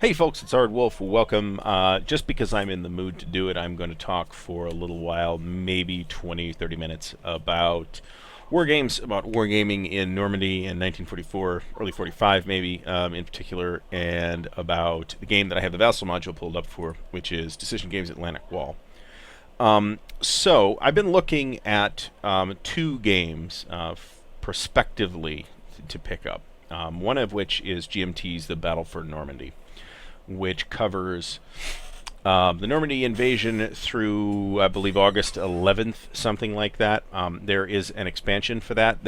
Hey folks, it's Ardwulf. Welcome. Just because I'm in the mood to do it, I'm going to talk for a little while, maybe 20, 30 minutes, about war games, about wargaming in Normandy in 1944, early 45 maybe, in particular, and about the game that I have the Vassal module pulled up for, which is Decision Games Atlantic Wall. So I've been looking at two games prospectively to pick up, one of which is GMT's The Battle for Normandy, which covers the Normandy invasion through, I believe, August 11th, something like that. There is an expansion for that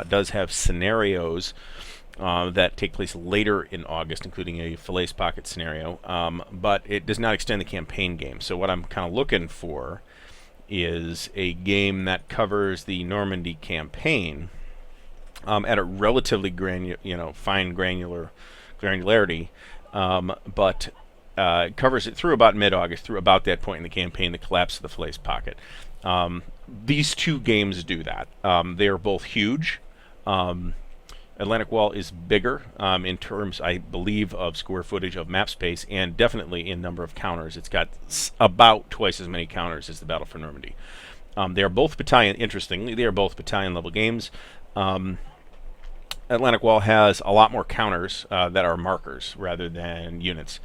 does have scenarios that take place later in August, including a Falaise Pocket scenario, but it does not extend the campaign game. So what I'm kind of looking for is a game that covers the Normandy campaign at a relatively fine granularity, but covers it through about mid-August, through about that point in the campaign, the collapse of the Falaise Pocket. These two games do that. They are both huge. Atlantic Wall is bigger in terms, I believe, of square footage of map space, and definitely in number of counters. It's got about twice as many counters as the Battle for Normandy. They are both battalion. Interestingly, they are both battalion-level games. Atlantic Wall has a lot more counters that are markers rather than units.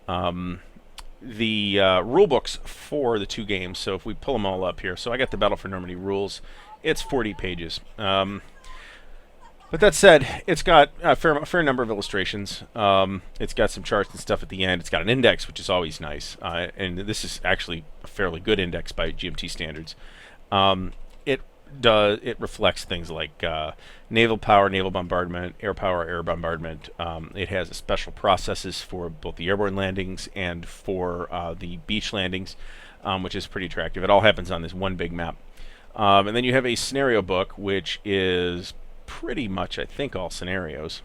The rule books for the two games, so if we pull them all up here, so I got the Battle for Normandy rules. It's 40 pages. But that said, it's got a fair number of illustrations. It's got some charts and stuff at the end. It's got an index, which is always nice. And this is actually a fairly good index by GMT standards. It reflects things like naval power, naval bombardment, air power, air bombardment. It has special processes for both the airborne landings and for the beach landings, which is pretty attractive. It all happens on this one big map. And then you have a scenario book, which is pretty much, I think, all scenarios.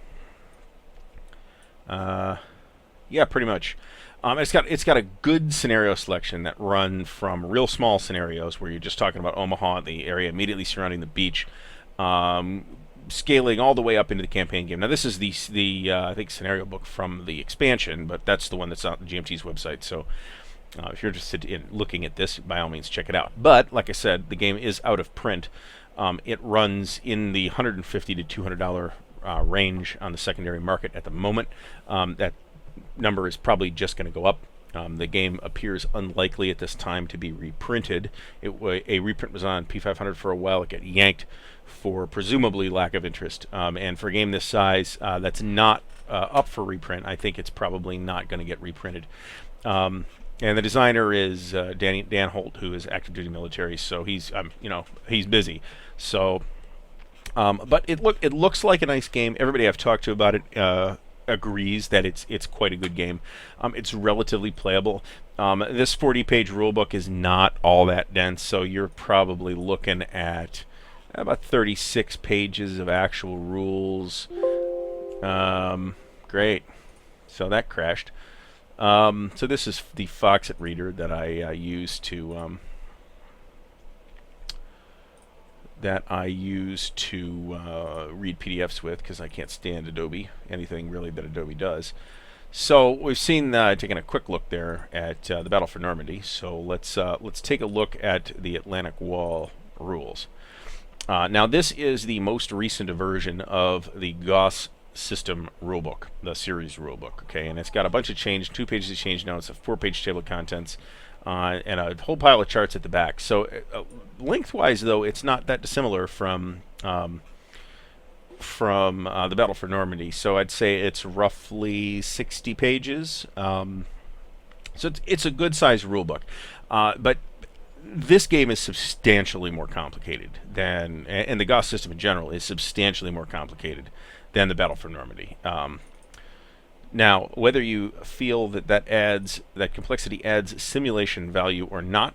Yeah, pretty much. It's got a good scenario selection that run from real small scenarios where you're just talking about Omaha, the area immediately surrounding the beach, scaling all the way up into the campaign game. Now this is the I think scenario book from the expansion, but that's the one that's on GMT's website. So if you're interested in looking at this, by all means check it out. But like I said, the game is out of print. It runs in the $150 to $200 range on the secondary market at the moment. That number is probably just going to go up. The game appears unlikely at this time to be reprinted. A reprint was on P500 for a while. It got yanked for presumably lack of interest. And for a game this size that's not up for reprint, I think it's probably not going to get reprinted. And the designer is Dan Holt, who is active duty military, so he's he's busy. So, but it looks like a nice game. Everybody I've talked to about it agrees that it's quite a good game. It's relatively playable. This 40-page rulebook is not all that dense, so you're probably looking at about 36 pages of actual rules. Great. So that crashed. So this is the Foxit reader that I use to read PDFs with, because I can't stand Adobe, anything really that Adobe does. So we've seen taking a quick look there at the Battle for Normandy. So let's take a look at the Atlantic Wall rules. Now this is the most recent version of the Gauss system rulebook, the series rulebook. Okay, and it's got a bunch of change, 2 pages of change notes, a 4-page table of contents, and a whole pile of charts at the back. So lengthwise, though, it's not that dissimilar from the Battle for Normandy. So I'd say it's roughly 60 pages. So it's a good-sized rulebook, but this game is substantially more complicated than, and the Gauss system in general is substantially more complicated than the Battle for Normandy. Now, whether you feel that complexity adds simulation value or not,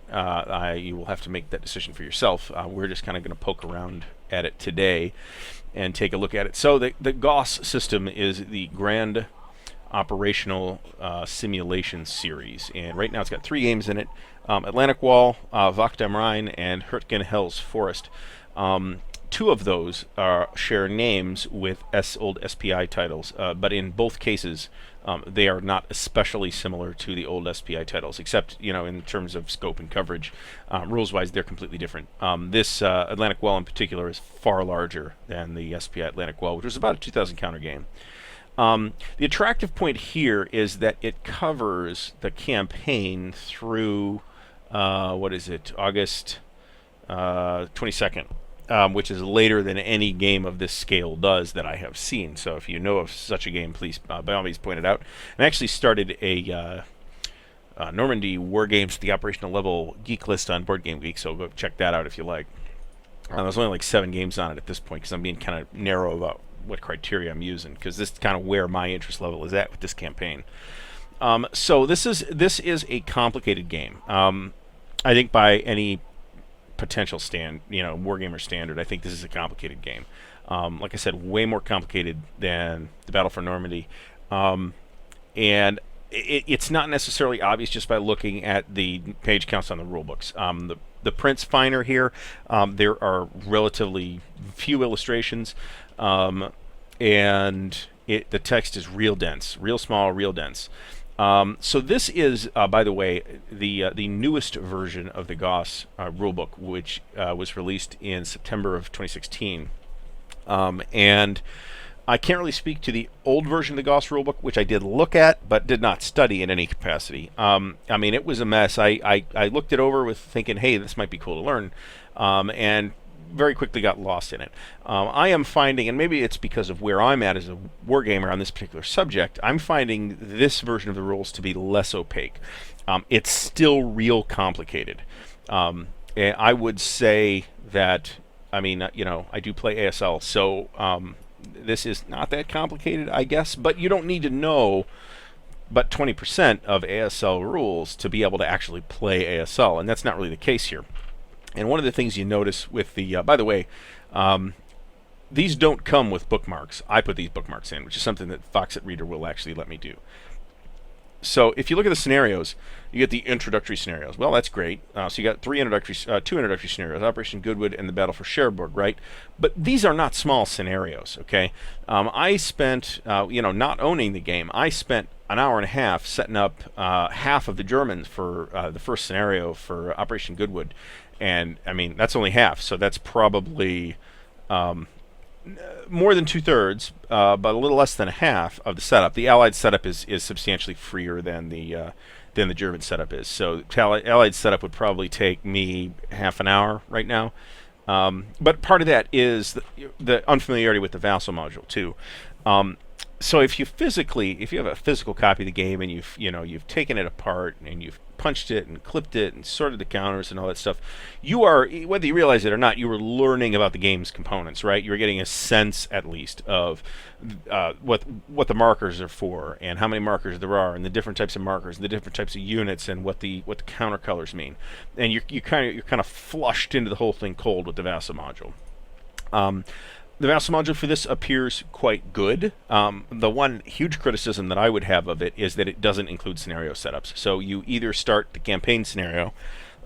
you will have to make that decision for yourself. We're just kind of going to poke around at it today and take a look at it. So the Gauss system is the Grand Operational Simulation Series, and right now it's got 3 games in it: Atlantic Wall, Wacht am Rhein, and Hurtgen Hell's Forest. Two of those share names with old SPI titles, but in both cases, they are not especially similar to the old SPI titles, except in terms of scope and coverage. Rules-wise, they're completely different. This Atlantic Well in particular is far larger than the SPI Atlantic Well, which was about a 2,000 counter game. The attractive point here is that it covers the campaign through August 22nd. Which is later than any game of this scale does that I have seen. So if you know of such a game, please by all means point it out. I actually started a Normandy Wargames at the operational level geek list on Board Game Geek, so go check that out if you like. There's only like 7 games on it at this point because I'm being kind of narrow about what criteria I'm using, because this is kind of where my interest level is at with this campaign. So this is a complicated game. I think by any potential wargamer standard, I think this is a complicated game. Like I said, way more complicated than the Battle for Normandy, and it's not necessarily obvious just by looking at the page counts on the rule books. The print's finer here. There are relatively few illustrations, and the text is real dense, real small, real dense. So this is, by the way, the newest version of the Gauss rulebook, which was released in September of 2016. And I can't really speak to the old version of the Gauss rulebook, which I did look at, but did not study in any capacity. I mean, it was a mess. I looked it over with thinking, hey, this might be cool to learn, and very quickly got lost in it. I am finding, and maybe it's because of where I'm at as a wargamer on this particular subject, I'm finding this version of the rules to be less opaque. It's still real complicated. And I would say that, I mean, I do play ASL, so this is not that complicated, I guess, but you don't need to know but 20% of ASL rules to be able to actually play ASL, and that's not really the case here. And one of the things you notice with the, by the way, these don't come with bookmarks. I put these bookmarks in, which is something that Foxit Reader will actually let me do. So if you look at the scenarios, you get the introductory scenarios. Well, that's great. So you got two introductory scenarios, Operation Goodwood and the Battle for Cherbourg, right? But these are not small scenarios, okay? I spent, not owning the game, I spent an hour and a half setting up half of the Germans for the first scenario for Operation Goodwood. And, I mean, that's only half, so that's probably more than 2/3, but a little less than a half of the setup. The Allied setup is substantially freer than the German setup is. So Allied setup would probably take me half an hour right now. But part of that is the unfamiliarity with the Vassal module, too. So if you have a physical copy of the game and you've taken it apart and you've punched it and clipped it and sorted the counters and all that stuff, you are, whether you realize it or not, you were learning about the game's components, right? You were getting a sense, at least, of what the markers are for and how many markers there are and the different types of markers and the different types of units and what the counter colors mean. And you're kind of flushed into the whole thing cold with the Vassal module. The Vassal module for this appears quite good. The one huge criticism that I would have of it is that it doesn't include scenario setups. So you either start the campaign scenario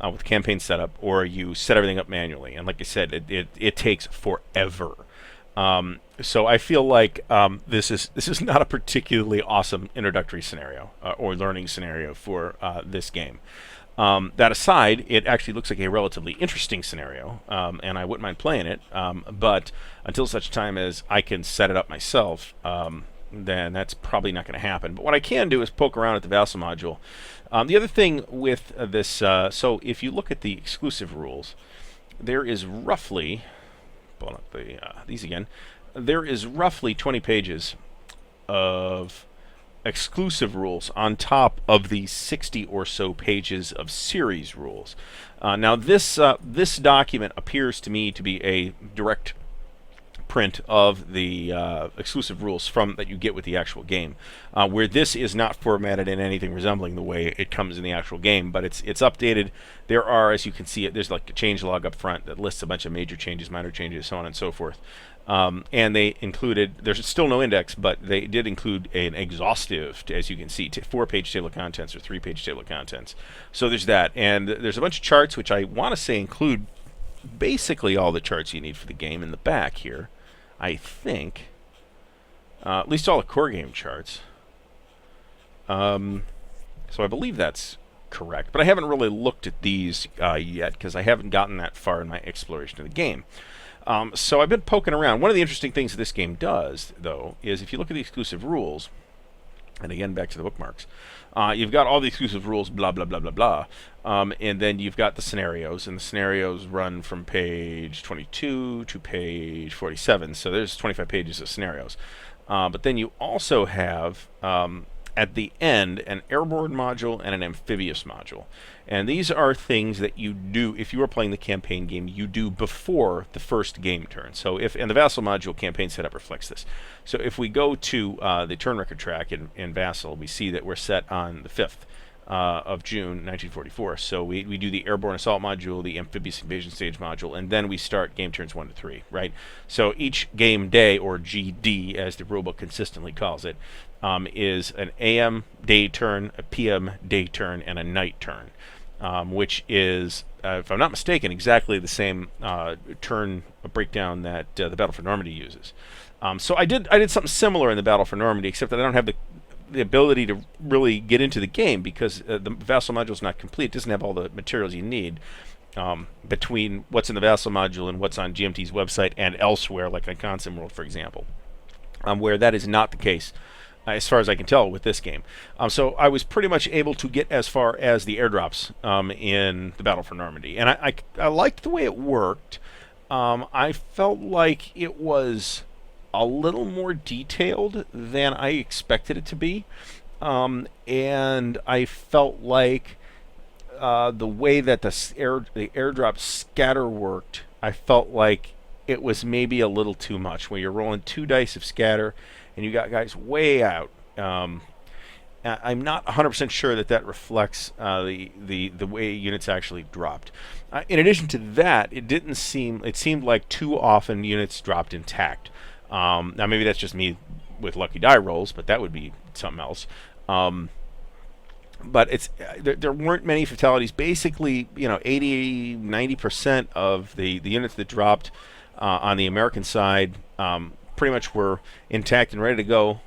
with campaign setup, or you set everything up manually. And like I said, it takes forever. So I feel like this is not a particularly awesome introductory scenario or learning scenario for this game. That aside, it actually looks like a relatively interesting scenario, and I wouldn't mind playing it, but until such time as I can set it up myself, then that's probably not going to happen. But what I can do is poke around at the Vassal module. The other thing with this, so if you look at the exclusive rules, there is roughly, pulling up these again, there is roughly 20 pages of exclusive rules on top of the 60 or so pages of series rules. Now this document appears to me to be a direct print of the exclusive rules that you get with the actual game, where this is not formatted in anything resembling the way it comes in the actual game, but it's updated. There are, as you can see, there's like a change log up front that lists a bunch of major changes, minor changes, so on and so forth. And they included, there's still no index, but they did include an exhaustive, as you can see, 4-page table of contents or 3-page table of contents. So there's that. And there's a bunch of charts, which I want to say include basically all the charts you need for the game in the back here, I think. At least all the core game charts. So I believe that's correct, but I haven't really looked at these yet because I haven't gotten that far in my exploration of the game. So I've been poking around. One of the interesting things that this game does, though, is if you look at the exclusive rules, and again back to the bookmarks, you've got all the exclusive rules, blah, blah, blah, blah, blah, and then you've got the scenarios, and the scenarios run from page 22 to page 47, so there's 25 pages of scenarios. But then you also have, at the end, an Airborne module and an Amphibious module. And these are things that you do, if you are playing the campaign game, you do before the first game turn. So and the Vassal module campaign setup reflects this. So if we go to the turn record track in Vassal, we see that we're set on the 5th of June 1944. So we do the Airborne Assault module, the Amphibious Invasion Stage module, and then we start game turns 1 to 3, right? So each game day, or GD as the rulebook consistently calls it, is an AM day turn, a PM day turn, and a night turn, which is, if I'm not mistaken, exactly the same turn breakdown that the Battle for Normandy uses. So I did something similar in the Battle for Normandy, except that I don't have the ability to really get into the game because the Vassal module is not complete. It doesn't have all the materials you need between what's in the Vassal module and what's on GMT's website and elsewhere, like on Consim World, for example, where that is not the case, as far as I can tell, with this game. So I was pretty much able to get as far as the airdrops in the Battle for Normandy. And I liked the way it worked. I felt like it was a little more detailed than I expected it to be. And I felt like the way that the airdrop scatter worked, I felt like it was maybe a little too much. When you're rolling 2 dice of scatter and you got guys way out, I'm not 100% sure that reflects the way units actually dropped. In addition to that, it seemed like too often units dropped intact. Now maybe that's just me with lucky die rolls, but that would be something else. But there weren't many fatalities. Basically, 80-90% of the units that dropped on the American side pretty much were intact and ready to go.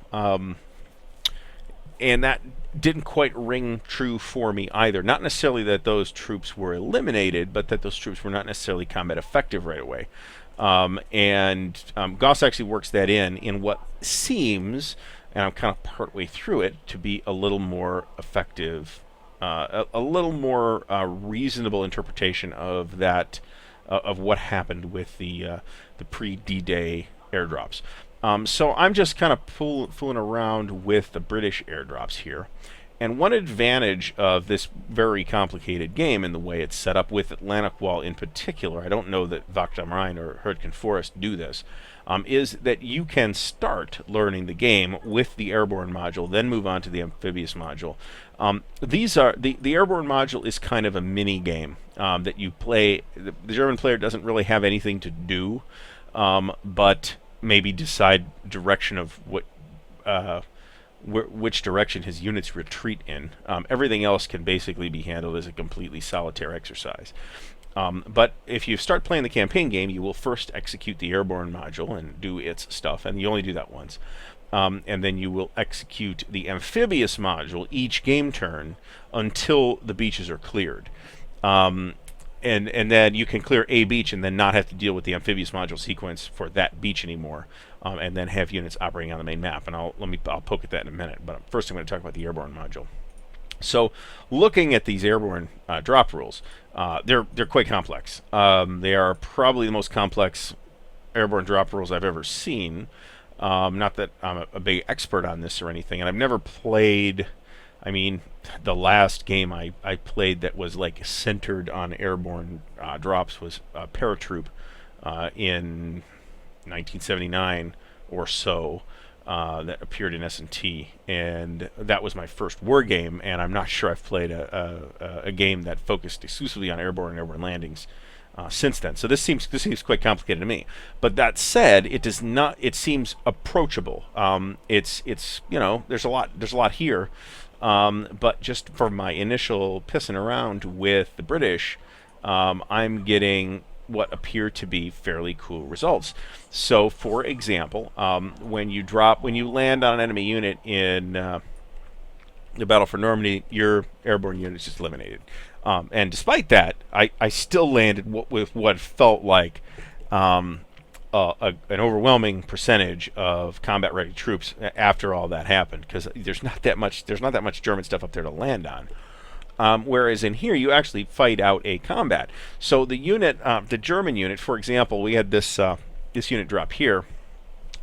And that didn't quite ring true for me either. Not necessarily that those troops were eliminated, but that those troops were not necessarily combat effective right away. Goss actually works that in what seems, and I'm kind of partway through it, to be a little more effective, a little more reasonable interpretation of that, of what happened with the pre-D-Day airdrops. So I'm just kind of fooling around with the British airdrops here. And one advantage of this very complicated game and the way it's set up with Atlantic Wall in particular, I don't know that Vakht am Rhein or Herdkin Forest do this, is that you can start learning the game with the Airborne module, then move on to the Amphibious module. The Airborne module is kind of a mini game that you play. The German player doesn't really have anything to do, but maybe decide direction of which direction his units retreat in. Everything else can basically be handled as a completely solitaire exercise. But if you start playing the campaign game, you will first execute the Airborne module and do its stuff, and you only do that once. And then you will execute the Amphibious module each game turn until the beaches are cleared. And then you can clear a beach and then not have to deal with the Amphibious module sequence for that beach anymore, and then have units operating on the main map. And I'll poke at that in a minute. But first I'm going to talk about the Airborne module. So, looking at these Airborne drop rules, they're quite complex. They are probably the most complex Airborne drop rules I've ever seen. Not that I'm a big expert on this or anything, and I've never played. I mean, the last game I played that was like centered on Airborne drops was Paratroop in 1979 or so. That appeared in S&T, and that was my first Wargame, and I'm not sure I've played a game that focused exclusively on Airborne and Airborne landings since then. So this seems quite complicated to me. But that said, it does not. It seems approachable. It's there's a lot here, but just for my initial pissing around with the British, I'm getting what appear to be fairly cool results. So, for example, when you land on an enemy unit in the Battle for Normandy, your airborne unit is just eliminated. And despite that, I still landed with what felt like an overwhelming percentage of combat-ready troops after all that happened, because there's not that much German stuff up there to land on. Whereas in here, you actually fight out a combat. So the unit, the German unit, for example, we had this unit drop here,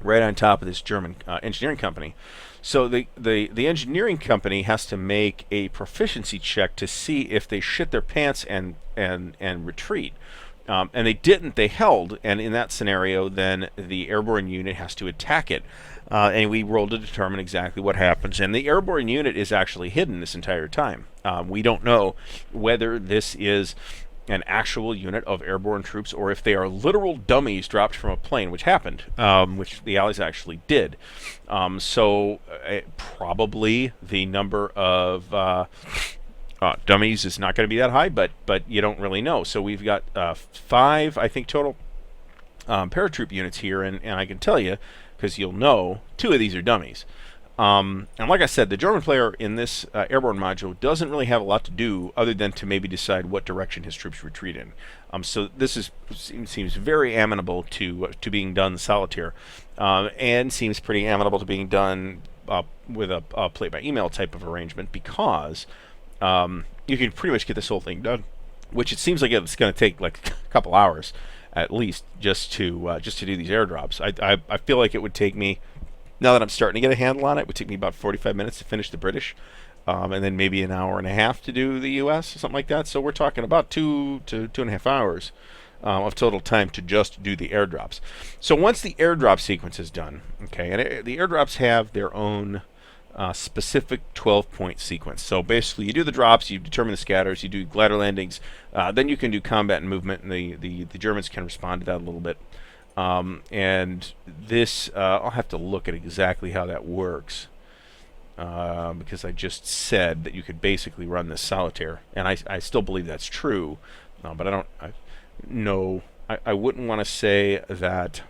right on top of this German engineering company. So the engineering company has to make a proficiency check to see if they shit their pants and retreat. And they didn't. They held, and in that scenario, then the airborne unit has to attack it. And we rolled to determine exactly what happens. And the airborne unit is actually hidden this entire time. We don't know whether this is an actual unit of airborne troops or if they are literal dummies dropped from a plane, which happened, which the Allies actually did. So probably the number of dummies is not going to be that high, but you don't really know. So we've got 5, I think, total paratroop units here, and I can tell you, because you'll know, 2 of these are dummies. And like I said, the German player in this airborne module doesn't really have a lot to do other than to maybe decide what direction his troops retreat in. So this seems very amenable to being done solitaire, and seems pretty amenable to being done with a play-by-email type of arrangement, because you can pretty much get this whole thing done, which it seems like it's going to take like a couple hours at least just to do these airdrops. I feel like it would take me, now that I'm starting to get a handle on it, would take me about 45 minutes to finish the British, and then maybe an hour and a half to do the U.S. or something like that. So we're talking about 2 to 2.5 hours of total time to just do the airdrops. So once the airdrop sequence is done, okay, and the airdrops have their own specific 12-point sequence. So basically, you do the drops, you determine the scatters, you do glider landings, then you can do combat and movement, and the Germans can respond to that a little bit. And this, I'll have to look at exactly how that works, because I just said that you could basically run this solitaire, and I still believe that's true, but I wouldn't want to say that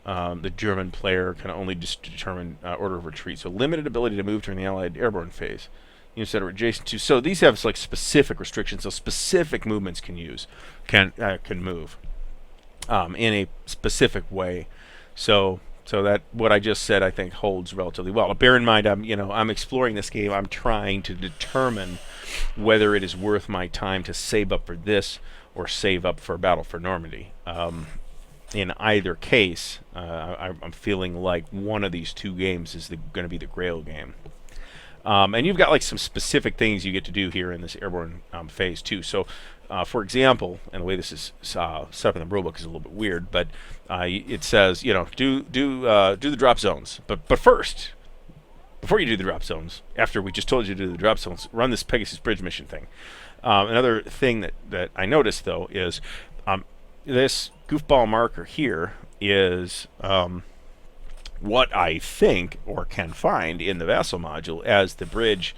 the German player can only just determine order of retreat. So limited ability to move during the Allied airborne phase. Units that are adjacent to. So these have like specific restrictions. So specific movements can move in a specific way. So that what I just said, I think, holds relatively well. Now, bear in mind, I'm exploring this game. I'm trying to determine whether it is worth my time to save up for this or save up for Battle for Normandy. In either case, I'm feeling like one of these 2 games is going to be the Grail game. And you've got like some specific things you get to do here in this airborne phase too. So, for example, and the way this is set up in the rulebook is a little bit weird, but it says, do the drop zones. But first, before you do the drop zones, after we just told you to do the drop zones, run this Pegasus Bridge mission thing. Another thing that I noticed though is this goofball marker here is what I think or can find in the Vassal module as the bridge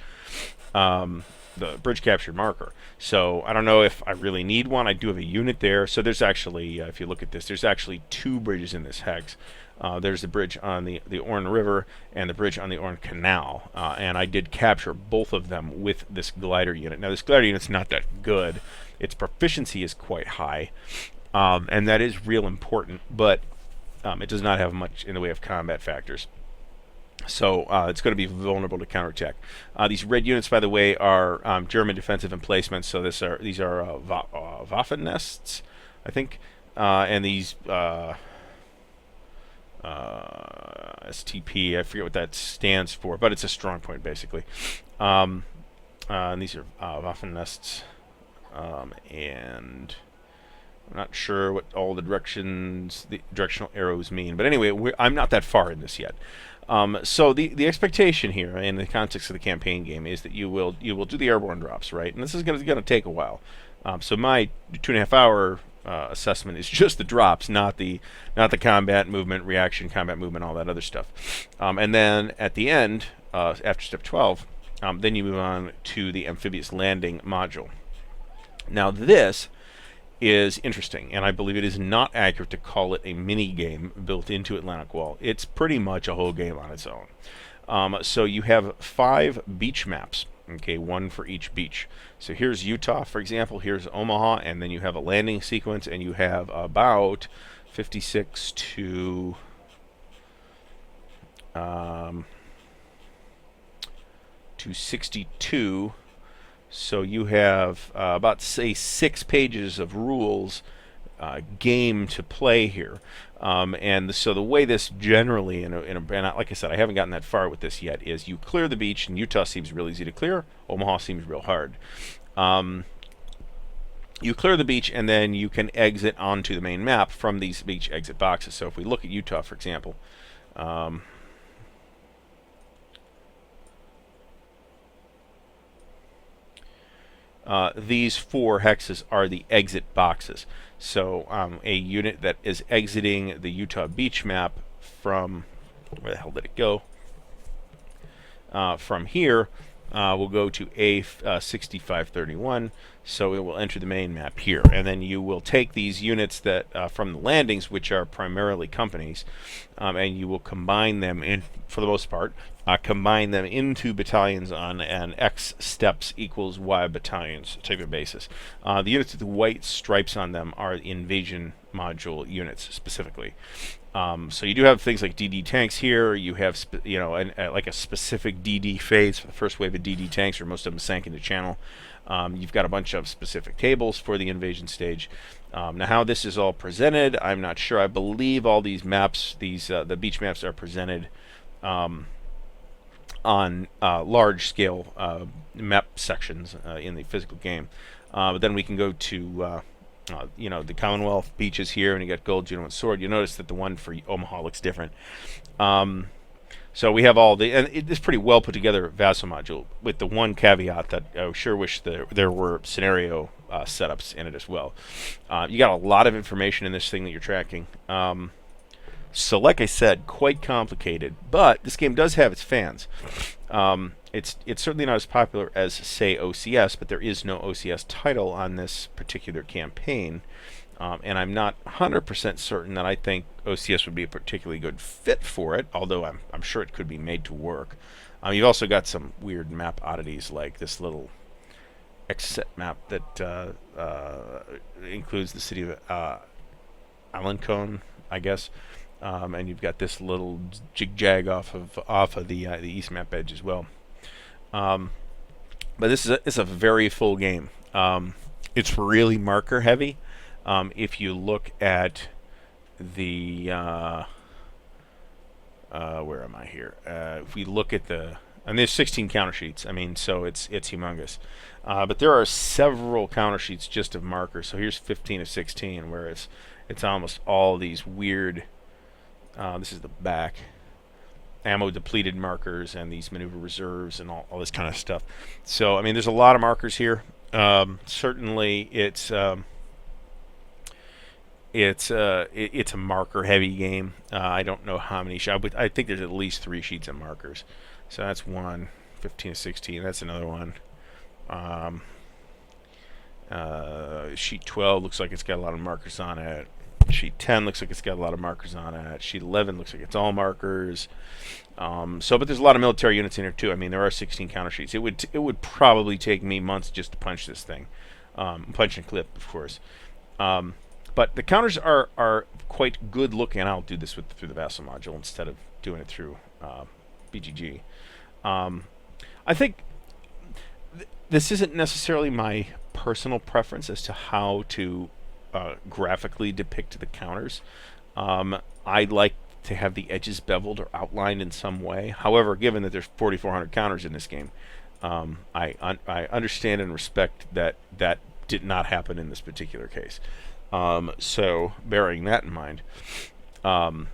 captured marker. So I don't know if I really need one. I do have a unit there. So there's actually, if you look at this, there's actually 2 bridges in this hex. There's the bridge on the Orne River and the bridge on the Orne Canal. And I did capture both of them with this glider unit. Now this glider unit's not that good. Its proficiency is quite high. And that is real important, but it does not have much in the way of combat factors. So it's going to be vulnerable to counterattack. These red units, by the way, are German defensive emplacements. So these are Waffen nests, I think, and these STP. I forget what that stands for, but it's a strong point basically. And these are Waffen nests, and I'm not sure what all the directional arrows mean, but anyway, I'm not that far in this yet. So the expectation here, in the context of the campaign game, is that you will do the airborne drops, right? And this is going to take a while. So my 2.5 hour assessment is just the drops, not the combat movement, reaction, combat movement, all that other stuff. And then at the end, after step 12, then you move on to the amphibious landing module. Now this is interesting, and I believe it is not accurate to call it a mini game built into Atlantic Wall. It's pretty much a whole game on its own. So you have 5 beach maps, okay, 1 for each beach. So here's Utah, for example, here's Omaha, and then you have a landing sequence, and you have about 56 to 62. So you have about, say, 6 pages of rules game to play here. And so the way this generally, and like I said, I haven't gotten that far with this yet, is you clear the beach, and Utah seems real easy to clear. Omaha seems real hard. You clear the beach, and then you can exit onto the main map from these beach exit boxes. So if we look at Utah, for example, these 4 hexes are the exit boxes. So a unit that is exiting the Utah beach map from, where the hell did it go? From here will go to A6531, so it will enter the main map here. And then you will take these units that from the landings, which are primarily companies, and you will combine them in, for the most part, combine them into battalions on an X steps equals Y battalions type of basis. The units with the white stripes on them are invasion module units specifically. So you do have things like DD tanks here. You have, like a specific DD phase for the first wave of DD tanks, or most of them sank into channel. You've got a bunch of specific tables for the invasion stage. Now, how this is all presented, I'm not sure. I believe all these maps, the beach maps, are presented on large-scale map sections in the physical game. But then we can go to the Commonwealth beaches here, and you got gold, juno, and sword. You notice that the one for Omaha looks different. So we have all the, and it's pretty well put together Vassal module, with the one caveat that I sure wish there were scenario setups in it as well. You got a lot of information in this thing that you're tracking. So like I said, quite complicated, but this game does have its fans. It's certainly not as popular as, say, OCS, but there is no OCS title on this particular campaign. And I'm not 100% certain that I think OCS would be a particularly good fit for it, although I'm sure it could be made to work. You've also got some weird map oddities, like this little X-set map that includes the city of Alencon, I guess. And you've got this little jig-jag off of the east map edge as well. But this is a very full game. It's really marker heavy. If you look at the where am I here? If we look at and there's 16 counter sheets. I mean, so it's humongous. But there are several counter sheets just of markers. So here's 15 of 16, where it's almost all these weird. This is the back. Ammo depleted markers and these maneuver reserves and all this kind of stuff. So I mean, there's a lot of markers here. Certainly, it's a marker heavy game. I don't know how many sheets. I think there's at least 3 sheets of markers. So that's one. 15 to 16. That's another one. Sheet 12 looks like it's got a lot of markers on it. Sheet 10 looks like it's got a lot of markers on it. Sheet 11 looks like it's all markers. But there's a lot of military units in here too. I mean, there are 16 counter sheets. It would probably take me months just to punch this thing, punch and clip, of course. But the counters are quite good looking. I'll do this through the Vassal module instead of doing it through BGG. I think this isn't necessarily my personal preference as to how to graphically depict the counters. I like to have the edges beveled or outlined in some way. However, given that there's 4,400 counters in this game, I understand and respect that did not happen in this particular case. So, bearing that in mind, the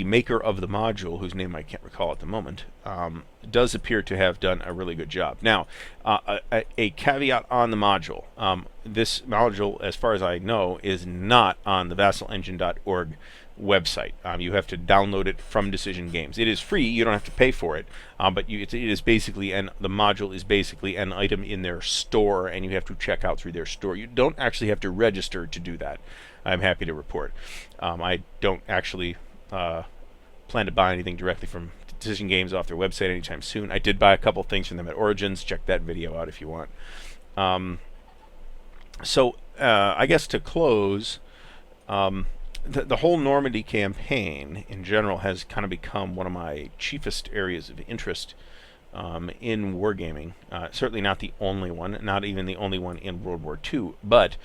maker of the module, whose name I can't recall at the moment, does appear to have done a really good job. Now, a caveat on the module. This module, as far as I know, is not on the vassalengine.org website. You have to download it from Decision Games. It is free. You don't have to pay for it, but it is basically the module is basically an item in their store, and you have to check out through their store. You don't actually have to register to do that. I'm happy to report. I don't actually plan to buy anything directly from Decision Games off their website anytime soon. I did buy a couple things from them at Origins. Check that video out if you want. So I guess to close, the whole Normandy campaign in general has kind of become one of my chiefest areas of interest in wargaming. Certainly not the only one, not even the only one in World War II, but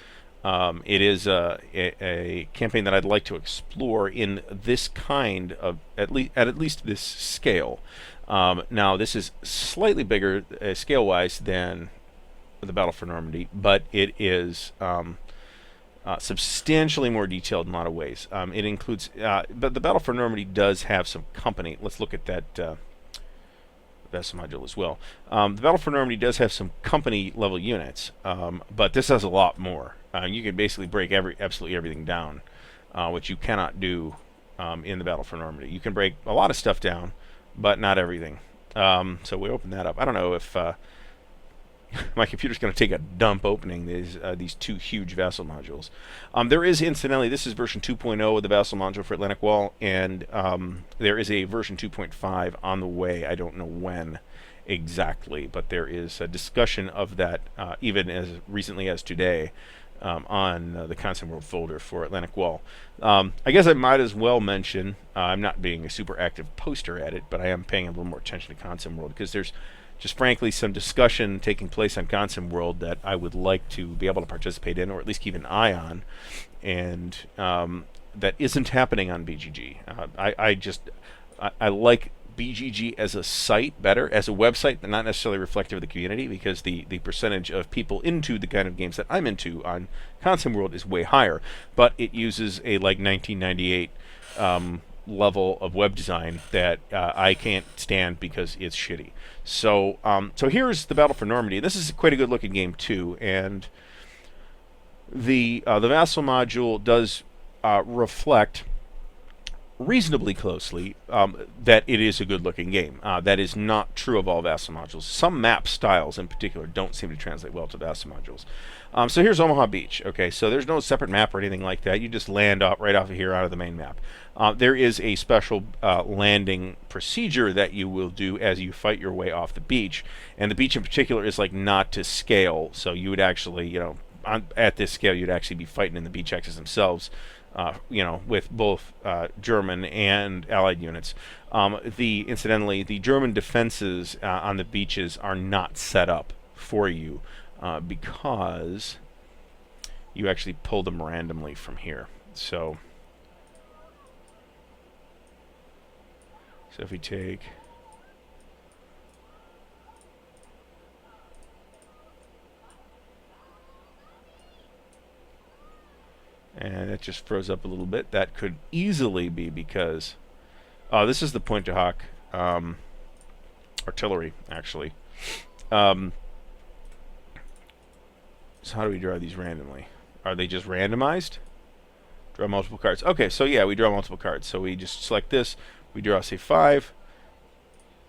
it is a campaign that I'd like to explore in this kind of, at least this scale. Now, this is slightly bigger scale-wise than the Battle for Normandy, but it is substantially more detailed in a lot of ways. It includes, but the Battle for Normandy does have some company. Let's look at that Vassal module as well. The Battle for Normandy does have some company level units, but this has a lot more. You can basically break absolutely everything down, which you cannot do in the Battle for Normandy. You can break a lot of stuff down, but not everything. So we open that up. I don't know if my computer's going to take a dump opening these two huge Vassal modules. There is, incidentally, this is version 2.0 of the Vassal module for Atlantic Wall, and there is a version 2.5 on the way. I don't know when exactly, but there is a discussion of that even as recently as today on the Concept World folder for Atlantic Wall. I guess I might as well mention, I'm not being a super active poster at it, but I am paying a little more attention to Concept World because there's just frankly some discussion taking place on Concept World that I would like to be able to participate in, or at least keep an eye on, and that isn't happening on BGG. I like BGG as a site better, as a website, but not necessarily reflective of the community, because the percentage of people into the kind of games that I'm into on Concept World is way higher, but it uses a like 1998 level of web design that I can't stand because it's shitty. So so here's the Battle for Normandy. This is quite a good looking game too, and the Vassal module does reflect reasonably closely that it is a good looking game. That is not true of all Vassal modules. Some map styles in particular don't seem to translate well to Vassal modules. So here's Omaha Beach. Okay, so there's no separate map or anything like that. You just land right off of here out of the main map. There is a special landing procedure that you will do as you fight your way off the beach, and the beach in particular is like not to scale, so you would actually, you know, at this scale you'd actually be fighting in the beach axes themselves, you know, with both German and Allied units. Incidentally, the German defenses on the beaches are not set up for you because you actually pull them randomly from here. So if we take and it just froze up a little bit. That could easily be because this is the point to hawk artillery, actually. So how do we draw these randomly? Are they just randomized? Draw multiple cards. Okay, so yeah, we draw multiple cards. So we just select this. We draw, say, 5.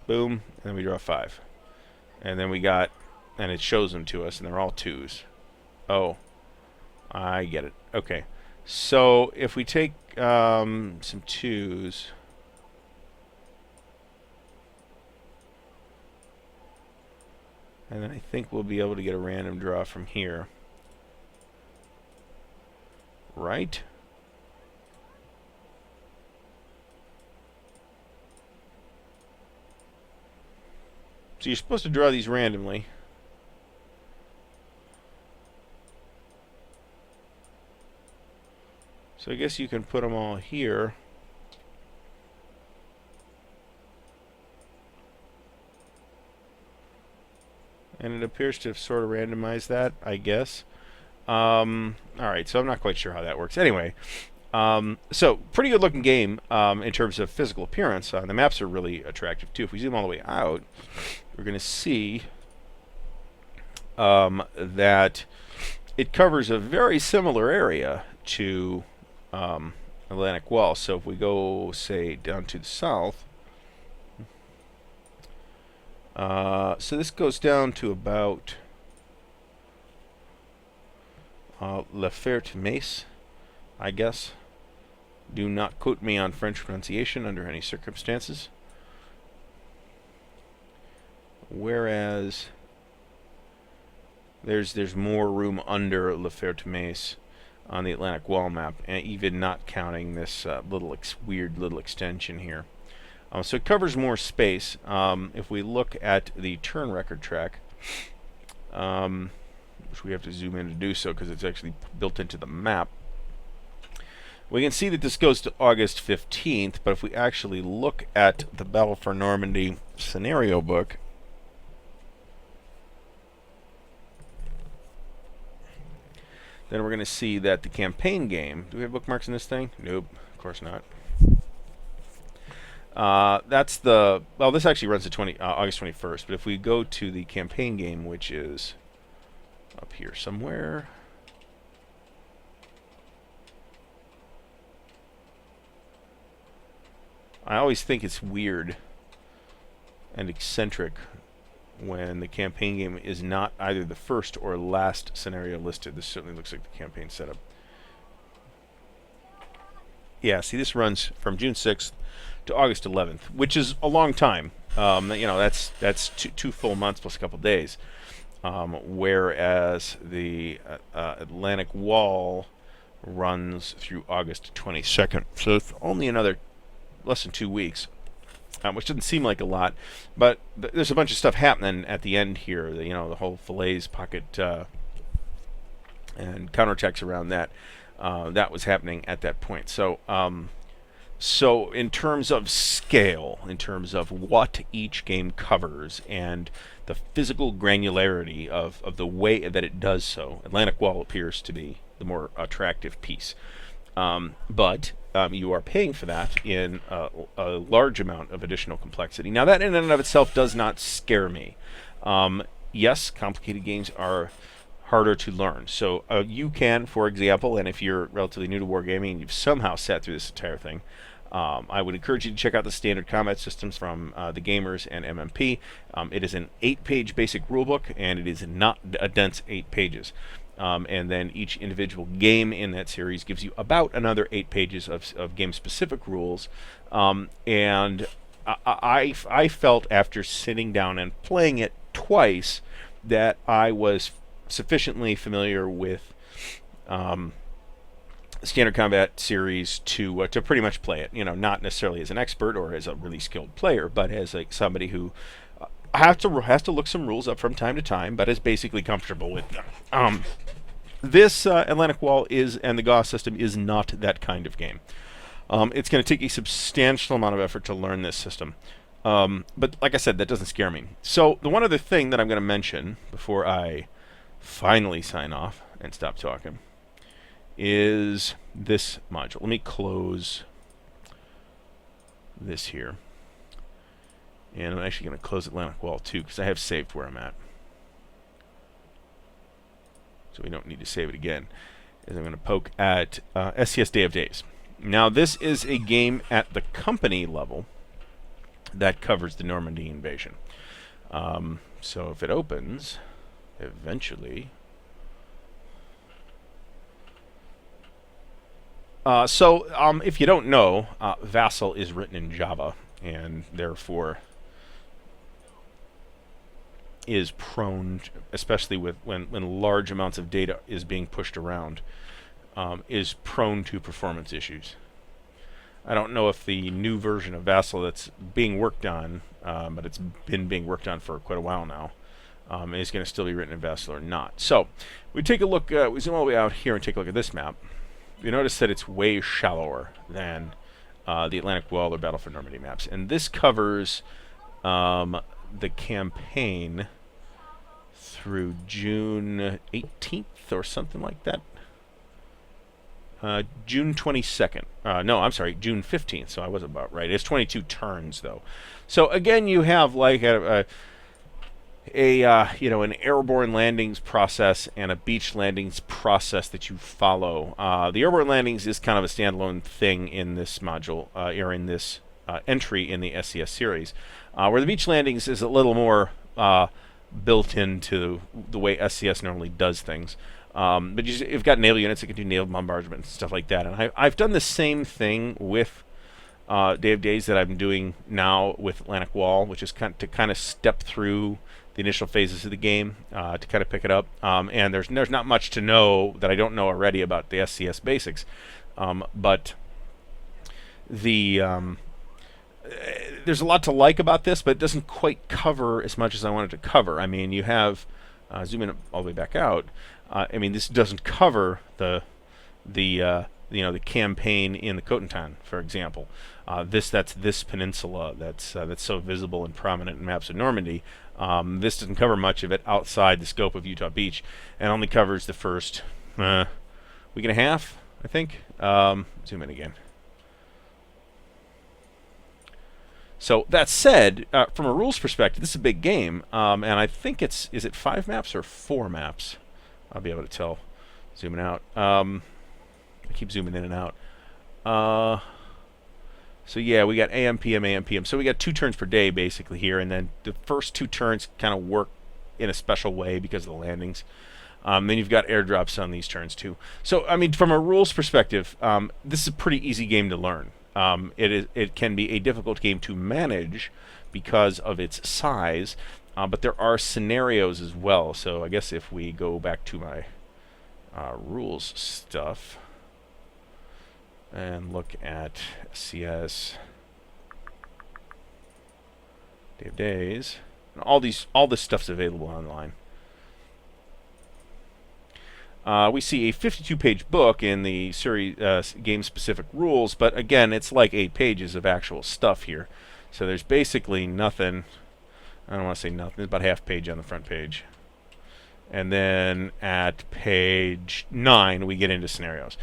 Boom. And then we draw 5. And then we got, and it shows them to us, and they're all 2s. Oh, I get it. Okay. So if we take some 2s, and then I think we'll be able to get a random draw from here. Right? So you're supposed to draw these randomly. So I guess you can put them all here. And it appears to have sort of randomized that, I guess. Alright, so I'm not quite sure how that works. Anyway, so pretty good looking game in terms of physical appearance. The maps are really attractive too. If we zoom all the way out, we're going to see that it covers a very similar area to Atlantic Wall. So if we go, say, down to the south, so this goes down to about La Ferté-Mace, I guess. Do not quote me on French pronunciation under any circumstances. Whereas there's more room under La Ferté-Mace on the Atlantic Wall map, and even not counting this weird little extension here. So it covers more space. If we look at the turn record track, which we have to zoom in to do so because it's actually built into the map, we can see that this goes to August 15th, but if we actually look at the Battle for Normandy scenario book, then we're going to see that the campaign game... Do we have bookmarks in this thing? Nope, of course not. That's the... Well, this actually runs to August 21st, but if we go to the campaign game, which is up here somewhere... I always think it's weird and eccentric when the campaign game is not either the first or last scenario listed. This certainly looks like the campaign setup. Yeah, see, this runs from June 6th to August 11th, which is a long time. You know, that's two full months plus a couple days. Whereas the Atlantic Wall runs through August 22nd. So it's only another less than 2 weeks, which doesn't seem like a lot, but there's a bunch of stuff happening at the end here. You know, the whole Falaise pocket and counterattacks around that. That was happening at that point. So, so in terms of scale, in terms of what each game covers, and the physical granularity of the way that it does so, Atlantic Wall appears to be the more attractive piece. But you are paying for that in a large amount of additional complexity. Now, that in and of itself does not scare me. Yes, complicated games are harder to learn. So you can, for example, and if you're relatively new to wargaming and you've somehow sat through this entire thing, I would encourage you to check out the standard combat systems from The Gamers and MMP. It is an 8-page basic rulebook, and it is not a dense 8 pages. And then each individual game in that series gives you about another 8 pages of game-specific rules. And I felt after sitting down and playing it twice that I was sufficiently familiar with standard combat series to pretty much play it. You know, not necessarily as an expert or as a really skilled player, but as like somebody who has to look some rules up from time to time, but is basically comfortable with them. This Atlantic Wall and the Gauss system is not that kind of game. It's going to take a substantial amount of effort to learn this system. But like I said, that doesn't scare me. So the one other thing that I'm going to mention before I finally sign off and stop talking is this module. Let me close this here. And I'm actually going to close Atlantic Wall too, because I have saved where I'm at. So we don't need to save it again. Is I'm going to poke at SCS Day of Days. Now, this is a game at the company level that covers the Normandy invasion. So if it opens, eventually... if you don't know, Vassal is written in Java, and therefore is prone, especially when large amounts of data is being pushed around, is prone to performance issues. I don't know if the new version of Vassal that's being worked on, but it's been being worked on for quite a while now, is going to still be written in Vassal or not. So we take a look, we zoom all the way out here and take a look at this map. You notice that it's way shallower than the Atlantic Wall or Battle for Normandy maps. And this covers the campaign through June 18th or something like that. June 22nd. No, I'm sorry, June 15th, so I was about right. It's 22 turns, though. So, again, you have like an airborne landings process and a beach landings process that you follow. The airborne landings is kind of a standalone thing in this module, or in this entry in the SCS series, where the beach landings is a little more built into the way SCS normally does things. But you've got naval units that can do naval bombardment and stuff like that. And I've done the same thing with Day of Days that I'm doing now with Atlantic Wall, which is to kind of step through the initial phases of the game to kind of pick it up. And there's not much to know that I don't know already about the SCS basics. But there's a lot to like about this, but it doesn't quite cover as much as I wanted to cover. I mean, you have zoom in all the way back out. I mean, this doesn't cover the campaign in the Cotentin, for example. That's this peninsula that's so visible and prominent in maps of Normandy. This doesn't cover much of it outside the scope of Utah Beach, and only covers the first week and a half, I think. Zoom in again. So that said, from a rules perspective, this is a big game, and I think is it 5 maps or 4 maps? I'll be able to tell. Zooming out. I keep zooming in and out. So yeah, we got AM, PM, AM, PM. So we got 2 turns per day basically here, and then the first 2 turns kind of work in a special way because of the landings. Then you've got airdrops on these turns too. So I mean, from a rules perspective, this is a pretty easy game to learn. It can be a difficult game to manage because of its size, but there are scenarios as well. So I guess if we go back to my rules stuff and look at SCS Day of Days, and all this stuff's available online. We see a 52-page book in the series game-specific rules, but again, it's like 8 pages of actual stuff here. So there's basically nothing. I don't want to say nothing. There's about half page on the front page. And then at page 9, we get into scenarios.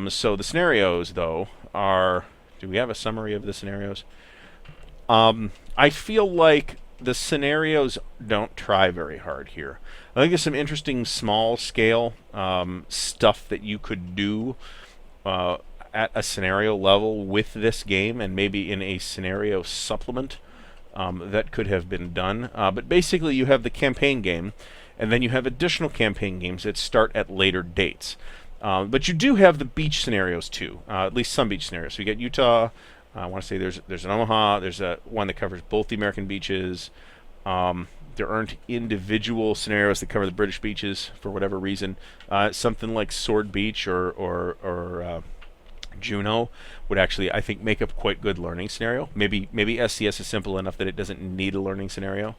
So the scenarios, though, are... Do we have a summary of the scenarios? I feel like the scenarios don't try very hard here. I think there's some interesting small-scale stuff that you could do at a scenario level with this game, and maybe in a scenario supplement that could have been done. But basically, you have the campaign game, and then you have additional campaign games that start at later dates. But you do have the beach scenarios too, at least some beach scenarios. So you get Utah. I want to say there's an Omaha. There's one that covers both the American beaches. There aren't individual scenarios that cover the British beaches for whatever reason. Something like Sword Beach or Juneau would actually, I think, make a quite good learning scenario. Maybe SCS is simple enough that it doesn't need a learning scenario.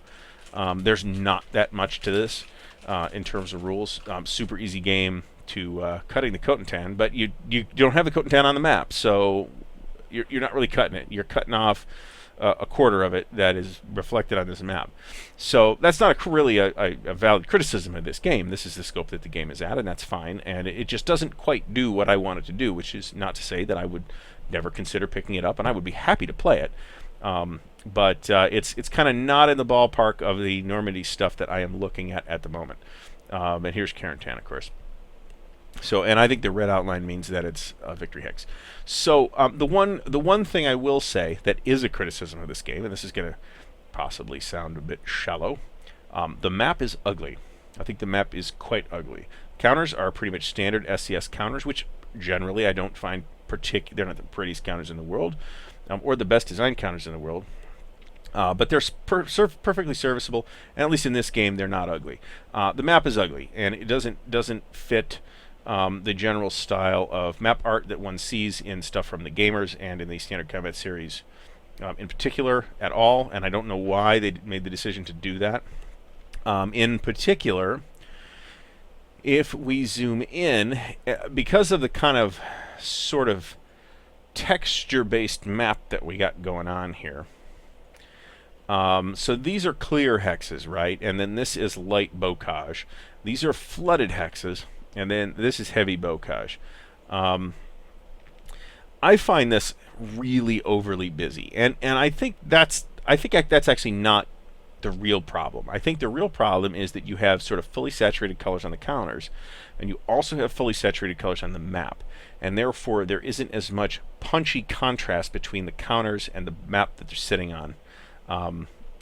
There's not that much to this in terms of rules. Super easy game to cutting the Cotentin, but you don't have the Cotentin on the map, so you're not really cutting it. You're cutting off a quarter of it that is reflected on this map. So that's not really a valid criticism of this game. This is the scope that the game is at, and that's fine. And it just doesn't quite do what I want it to do, which is not to say that I would never consider picking it up, and I would be happy to play it. But it's kind of not in the ballpark of the Normandy stuff that I am looking at the moment. And here's Carentan, of course. So, and I think the red outline means that it's a victory hex. So, the one thing I will say that is a criticism of this game, and this is going to possibly sound a bit shallow, the map is ugly. I think the map is quite ugly. Counters are pretty much standard SCS counters, which generally I don't find they're not the prettiest counters in the world, or the best designed counters in the world. But they're perfectly serviceable, and at least in this game, they're not ugly. The map is ugly, and it doesn't fit the general style of map art that one sees in stuff from the gamers and in the Standard Combat series in particular at all, and I don't know why they made the decision to do that. In particular, if we zoom in, because of the kind of sort of texture-based map that we got going on here, so these are clear hexes, right? And then this is light bocage. These are flooded hexes. And then this is heavy bocage. I find this really overly busy, and I think that's actually not the real problem. I think the real problem is that you have sort of fully saturated colors on the counters, and you also have fully saturated colors on the map, and therefore there isn't as much punchy contrast between the counters and the map that they're sitting on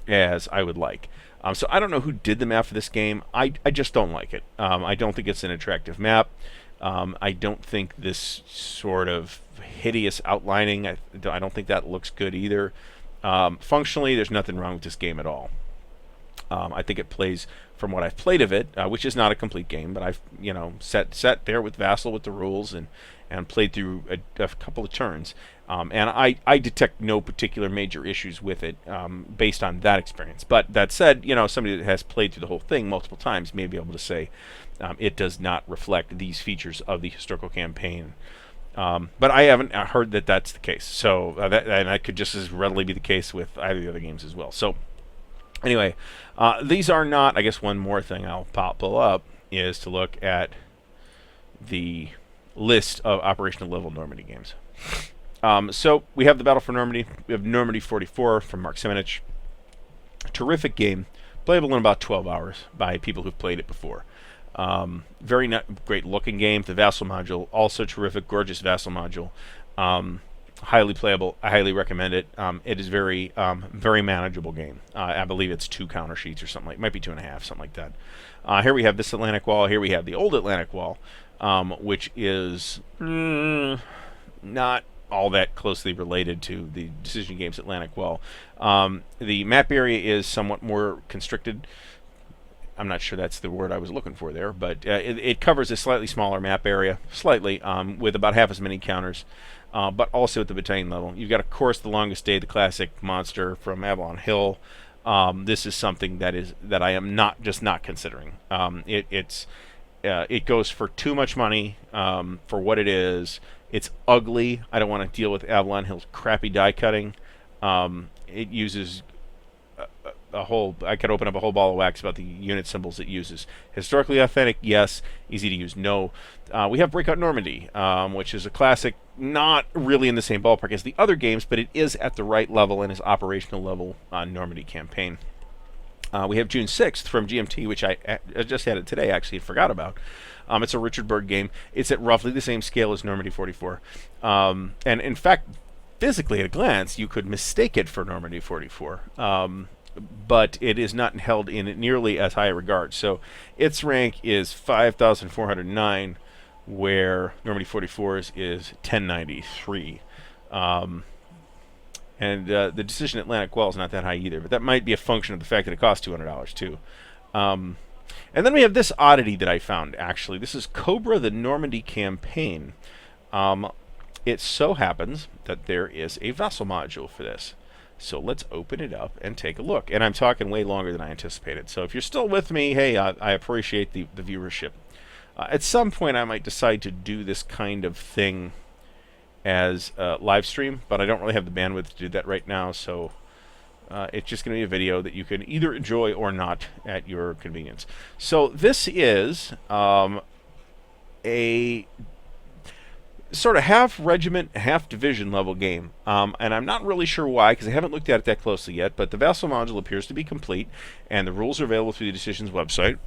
as I would like. So I don't know who did the map for this game. I just don't like it. I don't think it's an attractive map. I don't think this sort of hideous outlining, I don't think that looks good either. Functionally, there's nothing wrong with this game at all. I think it plays, from what I've played of it, which is not a complete game, but I've sat there with Vassal with the rules and played through a couple of turns, and I detect no particular major issues with it based on that experience. But that said, somebody that has played through the whole thing multiple times may be able to say it does not reflect these features of the historical campaign. But I haven't heard that that's the case. So and that could just as readily be the case with either of the other games as well. So anyway, these are not. I guess one more thing I'll pull up is to look at the list of operational level Normandy games. So we have the Battle for Normandy. We have Normandy 44 from Mark Simonich. Terrific game, playable in about 12 hours by people who've played it before. Very great looking game. The Vassal module, also terrific, gorgeous Vassal module. Highly playable. I highly recommend it. It is very manageable game. I believe it's 2 counter sheets or something. It might be 2.5, something like that. Here we have this Atlantic Wall. Here we have the old Atlantic Wall, which is not all that closely related to the Decision Games Atlantic Wall. The map area is somewhat more constricted. I'm not sure that's the word I was looking for there, but it covers a slightly smaller map area, slightly, with about half as many counters, but also at the battalion level. You've got, of course, The Longest Day, the classic monster from Avalon Hill. This is something that I am not considering. It goes for too much money for what it is. It's ugly. I don't want to deal with Avalon Hill's crappy die cutting. It uses a whole. I could open up a whole ball of wax about the unit symbols it uses. Historically authentic, yes. Easy to use, no. We have Breakout Normandy, which is a classic, not really in the same ballpark as the other games, but it is at the right level and is operational level Normandy campaign. We have June 6th from GMT, which I just had it today, actually, and forgot about. It's a Richard Berg game. It's at roughly the same scale as Normandy 44. And in fact, physically at a glance, you could mistake it for Normandy 44. But it is not held in nearly as high a regard. So its rank is 5,409, where Normandy 44's is 1093. And the Decision Atlantic Wall is not that high either, but that might be a function of the fact that it costs $200 too. And then we have this oddity that I found, actually. This is Cobra, the Normandy campaign. It so happens that there is a Vassal module for this. So let's open it up and take a look. And I'm talking way longer than I anticipated. So if you're still with me, hey, I appreciate the viewership. At some point, I might decide to do this kind of thing as a live stream, but I don't really have the bandwidth to do that right now, so it's just going to be a video that you can either enjoy or not at your convenience. So this is a sort of half regiment, half division level game, and I'm not really sure why, because I haven't looked at it that closely yet, but the Vassal module appears to be complete, and the rules are available through the Decisions website.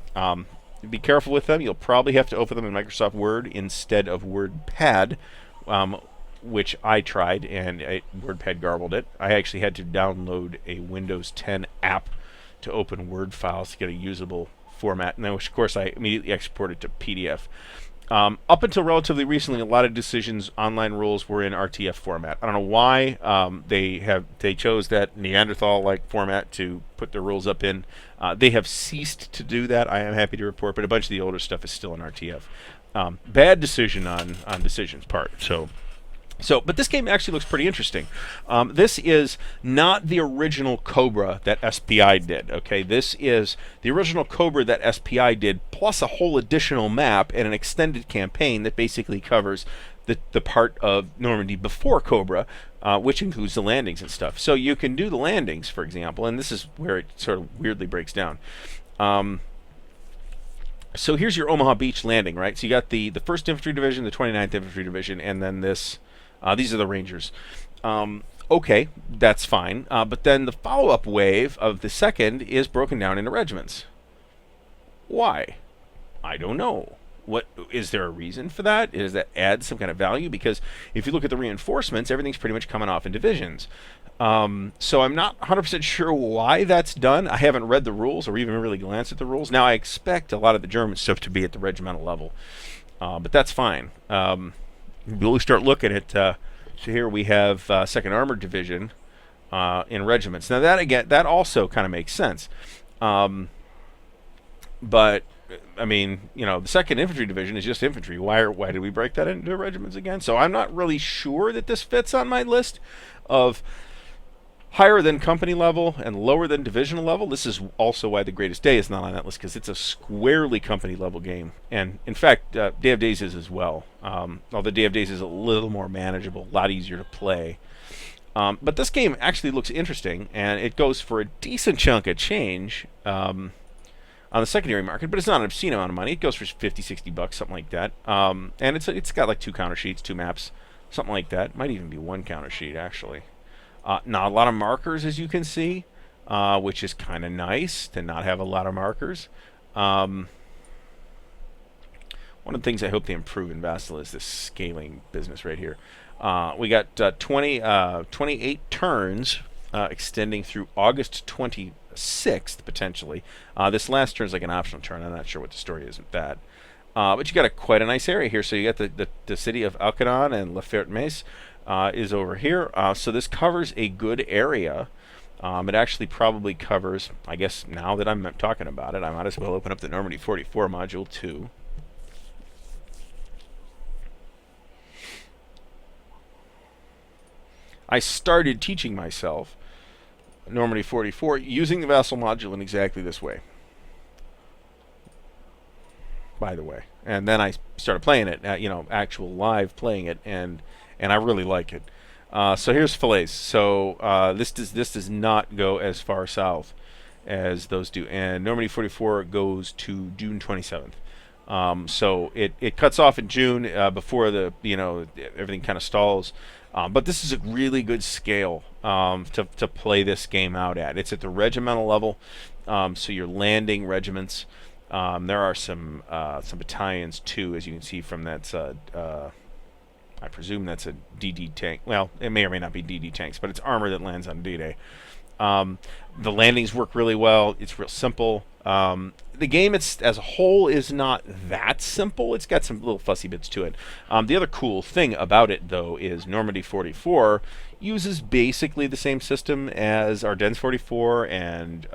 Be careful with them. You'll probably have to open them in Microsoft Word instead of WordPad, which I tried, and WordPad garbled it. I actually had to download a Windows 10 app to open Word files to get a usable format, and then, of course, I immediately exported to PDF. Up until relatively recently, a lot of Decisions online rules were in RTF format. I don't know why they chose that Neanderthal-like format to put their rules up in. They have ceased to do that, I am happy to report, but a bunch of the older stuff is still in RTF. Bad decision on Decision's part. But this game actually looks pretty interesting. This is not the original Cobra that SPI did, okay? This is the original Cobra that SPI did, plus a whole additional map and an extended campaign that basically covers the part of Normandy before Cobra, which includes the landings and stuff. So you can do the landings, for example, and this is where it sort of weirdly breaks down. So here's your Omaha Beach landing, right? So you got the 1st Infantry Division, the 29th Infantry Division, and then this... these are the Rangers. Okay, that's fine. But then the follow-up wave of the second is broken down into regiments. Why? I don't know. What is there a reason for that? Does that add some kind of value? Because if you look at the reinforcements, everything's pretty much coming off in divisions. So I'm not 100% sure why that's done. I haven't read the rules or even really glanced at the rules. Now I expect a lot of the German stuff to be at the regimental level, but that's fine. We'll start looking at. So here we have Second Armored Division in regiments. Now that again, that also kind of makes sense. But I mean, the Second Infantry Division is just infantry. Why did we break that into regiments again? So I'm not really sure that this fits on my list of higher than company level and lower than divisional level. This is also why the Greatest Day is not on that list, because it's a squarely company level game. And in fact, Day of Days is as well. Although Day of Days is a little more manageable, a lot easier to play. But this game actually looks interesting, and it goes for a decent chunk of change on the secondary market, but it's not an obscene amount of money. It goes for 50, 60 bucks, something like that. And it's got like 2 counter sheets, 2 maps, something like that. Might even be 1 counter sheet, actually. Not a lot of markers, as you can see, which is kind of nice to not have a lot of markers. One of the things I hope they improve in Vassal is this scaling business right here. We got 28 turns extending through August 26th, potentially. This last turn is like an optional turn. I'm not sure what the story is with that. But you got quite a nice area here. So you got the city of Alcanon and La Ferté-Metz is over here. So this covers a good area. It actually probably covers, I guess now that I'm talking about it, I might as well open up the Normandy 44 module too. I started teaching myself Normandy 44 using the Vassal module in exactly this way, by the way. And then I started playing it, actual live playing it, and I really like it. So here's Falaise. So this does not go as far south as those do, and Normandy 44 goes to June 27th. So it cuts off in June before everything kind of stalls. But this is a really good scale to play this game out at. It's at the regimental level, so you're landing regiments. There are some battalions too, as you can see from that. I presume that's a DD tank. Well, it may or may not be DD tanks, but it's armor that lands on D-Day. The landings work really well. It's real simple. The game as a whole is not that simple. It's got some little fussy bits to it. The other cool thing about it, though, is Normandy 44 uses basically the same system as Ardennes 44 and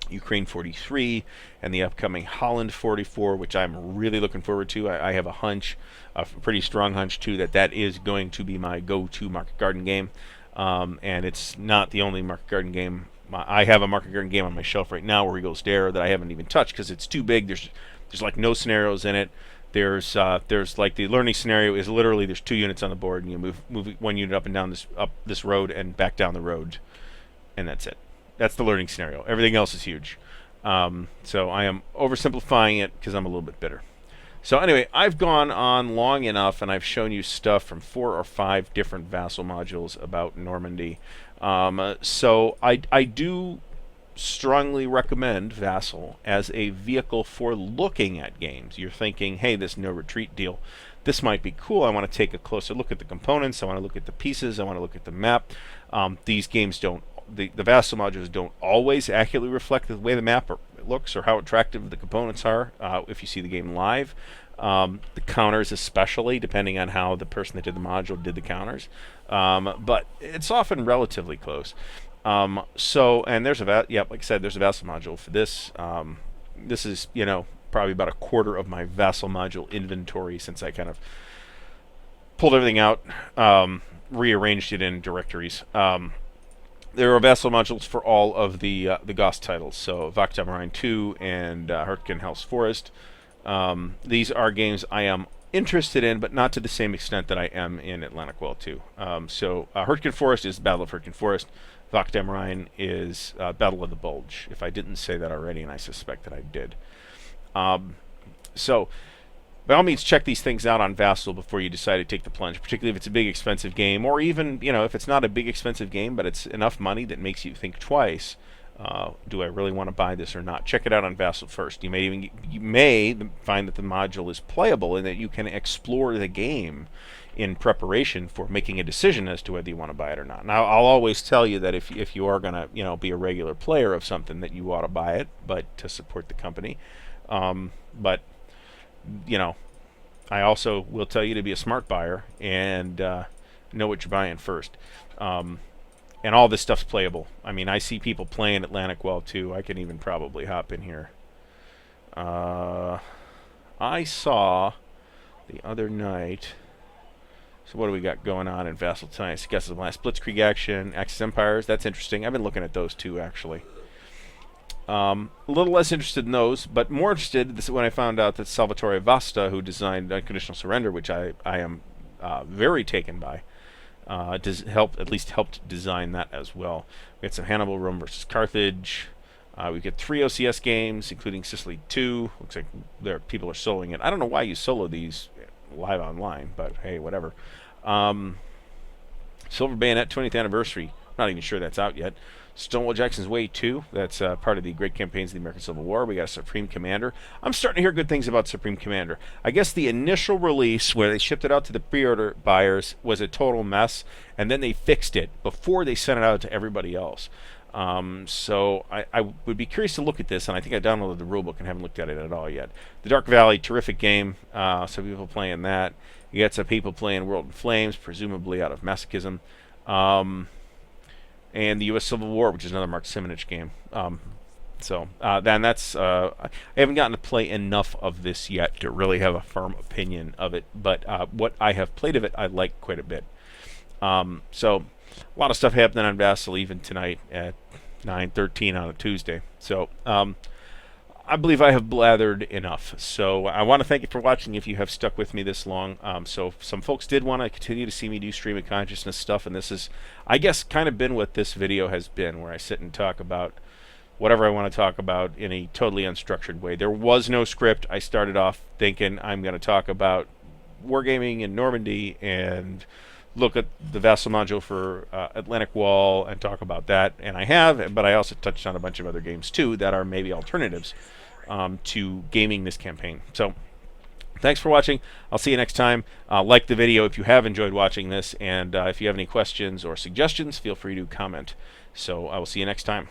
Ukraine 43 and the upcoming Holland 44, which I'm really looking forward to. I have a hunch, a pretty strong hunch, too, that is going to be my go-to Market Garden game. And it's not the only Market Garden game. I have a Market Garden game on my shelf right now, War Eagles Dare, that I haven't even touched because it's too big. There's like no scenarios in it. There's like the learning scenario is literally there's 2 units on the board and you move 1 unit up and down this road and back down the road, and that's it. That's the learning scenario. Everything else is huge. So I am oversimplifying it because I'm a little bit bitter. So anyway, I've gone on long enough, and I've shown you stuff from 4 or 5 different Vassal modules about Normandy. So I do strongly recommend Vassal as a vehicle for looking at games. You're thinking, hey, this no retreat deal, this might be cool. I want to take a closer look at the components. I want to look at the pieces. I want to look at the map. These games don't. The Vassal modules don't always accurately reflect the way the map looks or how attractive the components are if you see the game live. The counters especially, depending on how the person that did the module did the counters. But it's often relatively close. And there's like I said, there's a Vassal module for this. This is, probably about a quarter of my Vassal module inventory since I kind of pulled everything out, rearranged it in directories. There are Vassal modules for all of the Gauss titles, so Wacht am Rhein 2 and Hurtgen Hell's Forest. These are games I am interested in, but not to the same extent that I am in Atlantic Well 2. So Hurtgen Forest is Battle of Hurtgen Forest. Wacht am Rhein is Battle of the Bulge, if I didn't say that already, and I suspect that I did. So by all means, check these things out on Vassal before you decide to take the plunge, particularly if it's a big, expensive game, or even, if it's not a big, expensive game, but it's enough money that makes you think twice. Do I really want to buy this or not? Check it out on Vassal first. You may find that the module is playable and that you can explore the game in preparation for making a decision as to whether you want to buy it or not. Now, I'll always tell you that if you are going to be a regular player of something, that you ought to buy it, but to support the company. But I also will tell you to be a smart buyer and know what you're buying first. And all this stuff's playable. I mean, I see people playing Atlantic Wall too. I can even probably hop in here. I saw the other night. So what do we got going on in Vassal tonight? I guess the last Blitzkrieg action, Axis Empires. That's interesting. I've been looking at those too, actually. A little less interested in those, but more interested. This is when I found out that Salvatore Vasta, who designed Unconditional Surrender, which I am very taken by, at least helped design that as well. We had some Hannibal Rome versus Carthage. We get 3 OCS games, including Sicily 2. Looks like people are soloing it. I don't know why you solo these live online, but hey, whatever. Silver Bayonet 20th anniversary. Not even sure that's out yet. Stonewall Jackson's Way 2. That's part of the Great Campaigns of the American Civil War. We got a Supreme Commander. I'm starting to hear good things about Supreme Commander. I guess the initial release, where they shipped it out to the pre-order buyers, was a total mess, and then they fixed it before they sent it out to everybody else. So I would be curious to look at this, and I think I downloaded the rulebook and haven't looked at it at all yet. The Dark Valley, terrific game. Some people playing that. You got some people playing World in Flames, presumably out of masochism. And the U.S. Civil War, which is another Mark Simonich game. That's I haven't gotten to play enough of this yet to really have a firm opinion of it. But what I have played of it, I like quite a bit. So a lot of stuff happening on Vassal even tonight at 9:13 on a Tuesday. So I believe I have blathered enough. So I want to thank you for watching if you have stuck with me this long. So some folks did want to continue to see me do stream of consciousness stuff, and this is, I guess, kind of been what this video has been, where I sit and talk about whatever I want to talk about in a totally unstructured way. There was no script. I started off thinking I'm going to talk about wargaming in Normandy and look at the Vassal module for Atlantic Wall and talk about that, and I have, but I also touched on a bunch of other games too that are maybe alternatives to gaming this campaign. So thanks for watching. I'll see you next time. Like the video if you have enjoyed watching this, and if you have any questions or suggestions, feel free to comment. So I will see you next time.